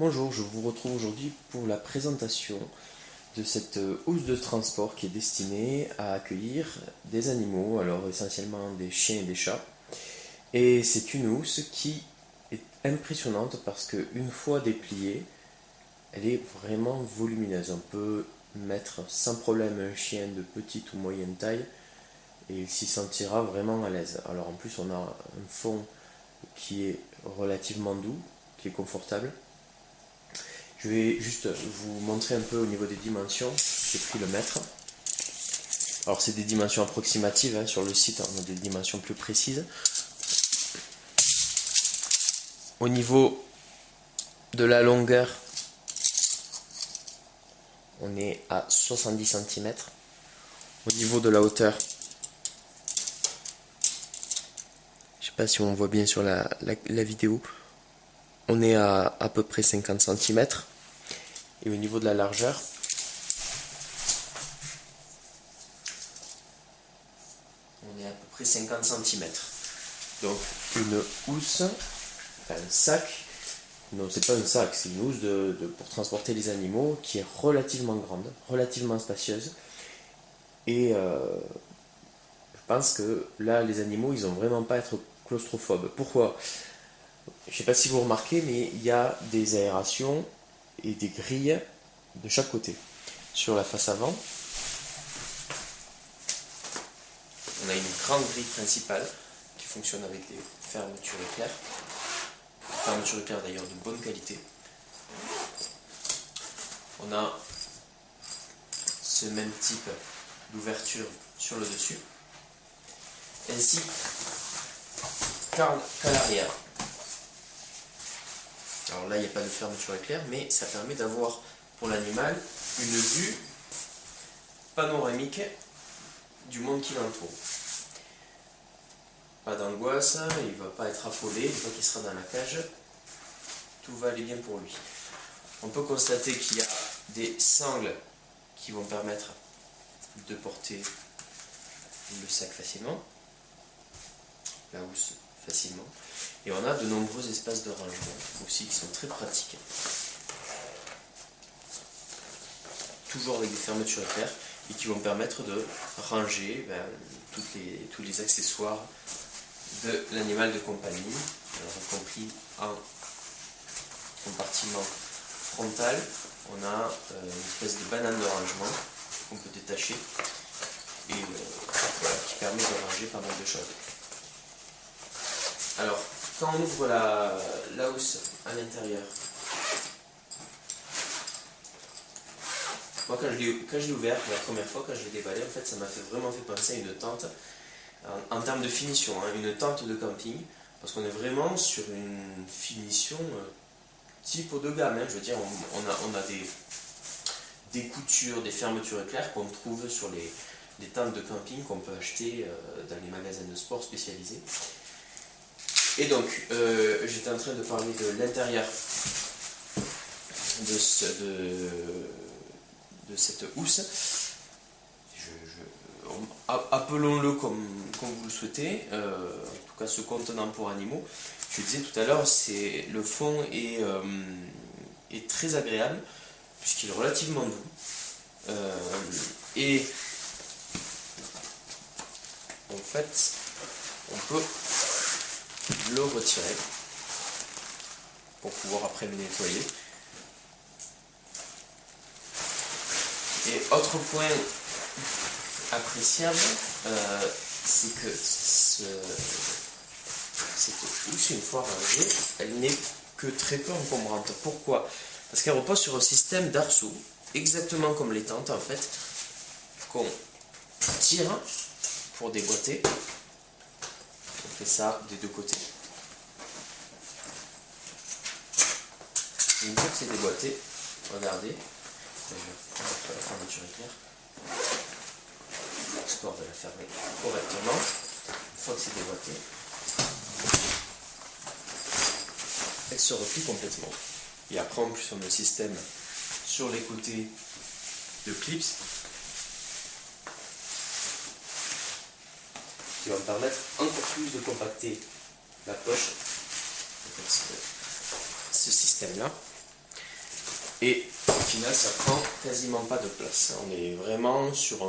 Bonjour, je vous retrouve aujourd'hui pour la présentation de cette housse de transport qui est destinée à accueillir des animaux, alors essentiellement des chiens et des chats. Et c'est une housse qui est impressionnante parce qu'une fois dépliée, elle est vraiment volumineuse. On peut mettre sans problème un chien de petite ou moyenne taille et il s'y sentira vraiment à l'aise. Alors en plus on a un fond qui est relativement doux, qui est confortable. Je vais juste vous montrer un peu au niveau des dimensions. J'ai pris le mètre. Alors c'est des dimensions approximatives, hein, sur le site on a des dimensions plus précises. Au niveau de la longueur, on est à 70 cm. Au niveau de la hauteur, je ne sais pas si on voit bien sur la vidéo, on est à peu près 50 cm. Et au niveau de la largeur, on est à peu près 50 cm. Donc une housse, enfin un sac, non c'est pas un sac, c'est une housse pour transporter les animaux qui est relativement grande, relativement spacieuse. Et je pense que là les animaux ils ont vraiment pas à être claustrophobes. Pourquoi? Je sais pas si vous remarquez, mais il y a des aérations et des grilles de chaque côté. Sur la face avant, on a une grande grille principale qui fonctionne avec des fermetures éclair. Fermeture éclair d'ailleurs de bonne qualité. On a ce même type d'ouverture sur le dessus, ainsi qu'à l'arrière. Alors là, il n'y a pas de fermeture éclair, mais ça permet d'avoir pour l'animal une vue panoramique du monde qui l'entoure. Pas d'angoisse, il ne va pas être affolé, une fois qu'il sera dans la cage, tout va aller bien pour lui. On peut constater qu'il y a des sangles qui vont permettre de porter le sac facilement, la housse facilement, et on a de nombreux espaces de rangement aussi qui sont très pratiques. Toujours avec des fermetures éclair et qui vont permettre de ranger tous les accessoires de l'animal de compagnie, y compris en compartiment frontal. On a une espèce de banane de rangement qu'on peut détacher et voilà, qui permet de ranger pas mal de choses. Alors, quand on ouvre la housse à l'intérieur, moi quand je l'ai ouvert la première fois, quand je l'ai déballé, en fait ça m'a vraiment fait penser à une tente, en termes de finition, hein, une tente de camping, parce qu'on est vraiment sur une finition type haut de gamme, hein, je veux dire, on a des coutures, des fermetures éclair qu'on trouve sur les tentes de camping qu'on peut acheter dans les magasins de sport spécialisés. Et donc, j'étais en train de parler de l'intérieur de cette housse. Appelons-le comme vous le souhaitez, en tout cas ce contenant pour animaux. Je disais tout à l'heure, le fond est très agréable puisqu'il est relativement doux. Et en fait, on peut le retirer pour pouvoir après le nettoyer. Et autre point appréciable, c'est que cette housse, une fois rangée, elle n'est que très peu encombrante. Pourquoi? Parce qu'elle repose sur un système d'arceaux, exactement comme les tentes en fait, qu'on tire pour déboîter. On fait ça des deux côtés. Et une fois que c'est déboîté, regardez, je vais prendre la fermeture éclair, histoire de la fermer correctement. Une fois que c'est déboîté, elle se replie complètement. Et après en plus on a le système sur les côtés de clips qui va me permettre encore plus de compacter la poche avec ce système là. et au final ça prend quasiment pas de place. On est vraiment sur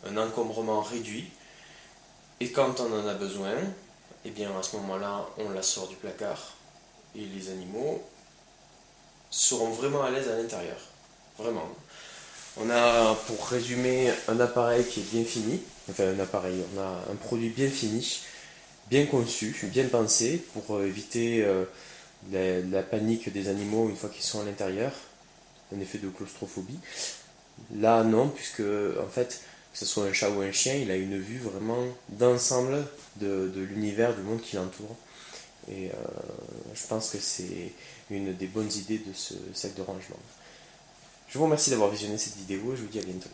un encombrement réduit, et quand on en a besoin, et bien à ce moment-là on la sort du placard et les animaux seront vraiment à l'aise à l'intérieur. Vraiment. On a, pour résumer, un appareil qui est bien fini, enfin un appareil, on a un produit bien fini, bien conçu, bien pensé pour éviter la panique des animaux une fois qu'ils sont à l'intérieur, un effet de claustrophobie. Là non, puisque en fait, que ce soit un chat ou un chien, il a une vue vraiment d'ensemble de l'univers, du monde qui l'entoure. Et je pense que c'est une des bonnes idées de ce sac de rangement. Je vous remercie d'avoir visionné cette vidéo et je vous dis à bientôt.